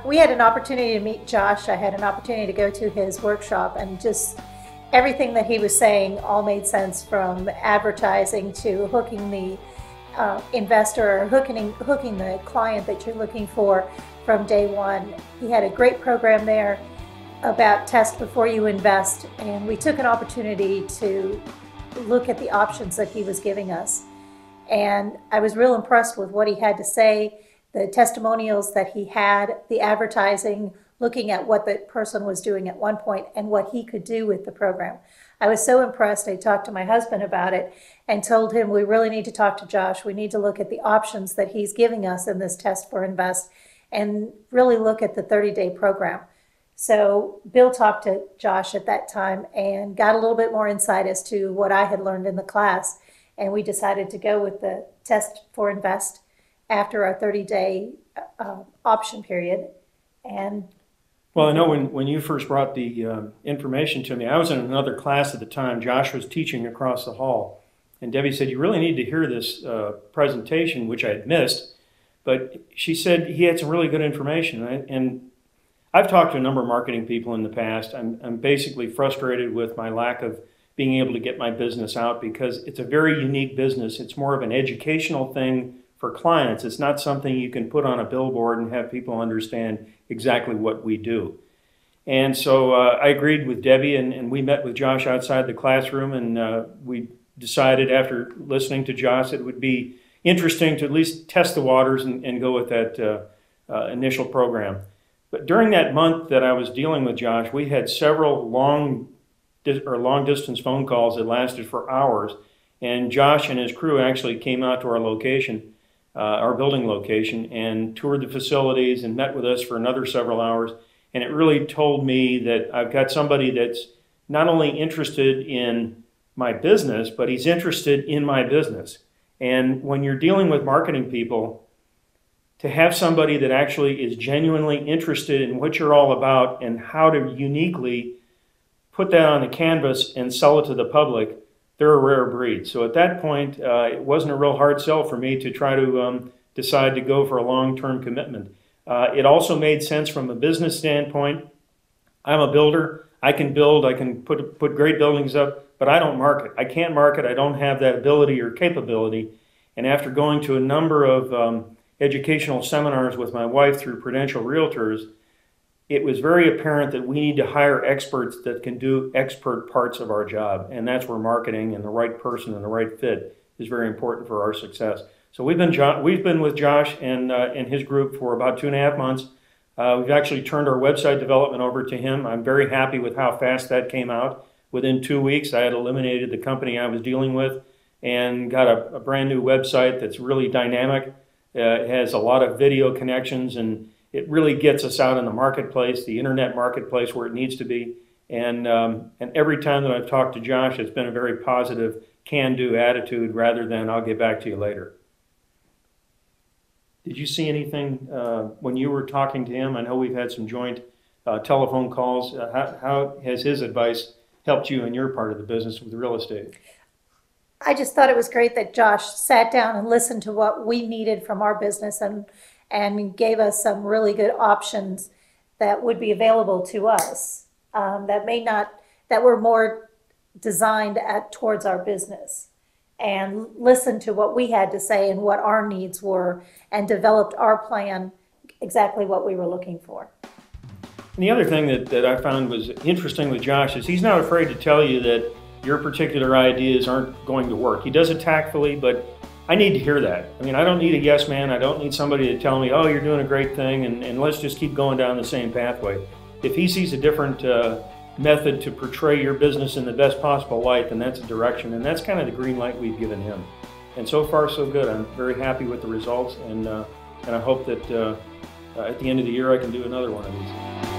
We had an opportunity to meet Josh. I had an opportunity to go to his workshop, and just everything that he was saying all made sense, from advertising to hooking the investor, or hooking the client that you're looking for from day one. He had a great program there about test before you invest, and we took an opportunity to look at the options that he was giving us. And I was real impressed with what he had to say, the testimonials that he had, the advertising, looking at what the person was doing at one point and what he could do with the program. I was so impressed. I talked to my husband about it and told him we really need to talk to Josh. We need to look at the options that he's giving us in this test for invest and really look at the 30-day program. So Bill talked to Josh at that time and got a little bit more insight as to what I had learned in the class. And we decided to go with the test for invest after our 30-day option period. And well, I know when you first brought the information to me, I was in another class at the time. Josh was teaching across the hall. And Debbie said, you really need to hear this presentation, which I had missed. But she said he had some really good information. And I've talked to a number of marketing people in the past. I'm basically frustrated with my lack of being able to get my business out, because it's a very unique business. It's more of an educational thing for clients. It's not something you can put on a billboard and have people understand exactly what we do. And so I agreed with Debbie, and we met with Josh outside the classroom, and we decided after listening to Josh it would be interesting to at least test the waters and go with that initial program. But during that month that I was dealing with Josh, we had several long distance phone calls that lasted for hours. And Josh and his crew actually came out to our location, our building location, and toured the facilities and met with us for another several hours. And it really told me that I've got somebody that's not only interested in my business, but he's interested in my business. And when you're dealing with marketing people, to have somebody that actually is genuinely interested in what you're all about and how to uniquely put that on the canvas and sell it to the public, they're a rare breed. So at that point, it wasn't a real hard sell for me to try to decide to go for a long-term commitment. It also made sense from a business standpoint. I'm a builder. I can build. I can put great buildings up, but I don't market. I can't market. I don't have that ability or capability. And after going to a number of educational seminars with my wife through Prudential Realtors, it was very apparent that we need to hire experts that can do expert parts of our job. And that's where marketing and the right person and the right fit is very important for our success. So we've been with Josh and his group for about 2.5 months. We've actually turned our website development over to him. I'm very happy with how fast that came out. Within 2 weeks, I had eliminated the company I was dealing with and got a brand new website that's really dynamic. It has a lot of video connections, and it really gets us out in the marketplace, the internet marketplace, where it needs to be. And every time that I've talked to Josh, it's been a very positive can-do attitude rather than I'll get back to you later. Did you see anything when you were talking to him? I know we've had some joint telephone calls. How has his advice helped you in your part of the business with real estate? I just thought it was great that Josh sat down and listened to what we needed from our business and gave us some really good options that would be available to us that were more designed towards our business, and listened to what we had to say and what our needs were, and developed our plan exactly what we were looking for. And the other thing that I found was interesting with Josh is he's not afraid to tell you that your particular ideas aren't going to work. He does it tactfully, but I need to hear that. I mean, I don't need a yes man. I don't need somebody to tell me, oh, you're doing a great thing, and let's just keep going down the same pathway. If he sees a different method to portray your business in the best possible light, then that's a direction, and that's kind of the green light we've given him. And so far, so good. I'm very happy with the results, and I hope that at the end of the year I can do another one of these.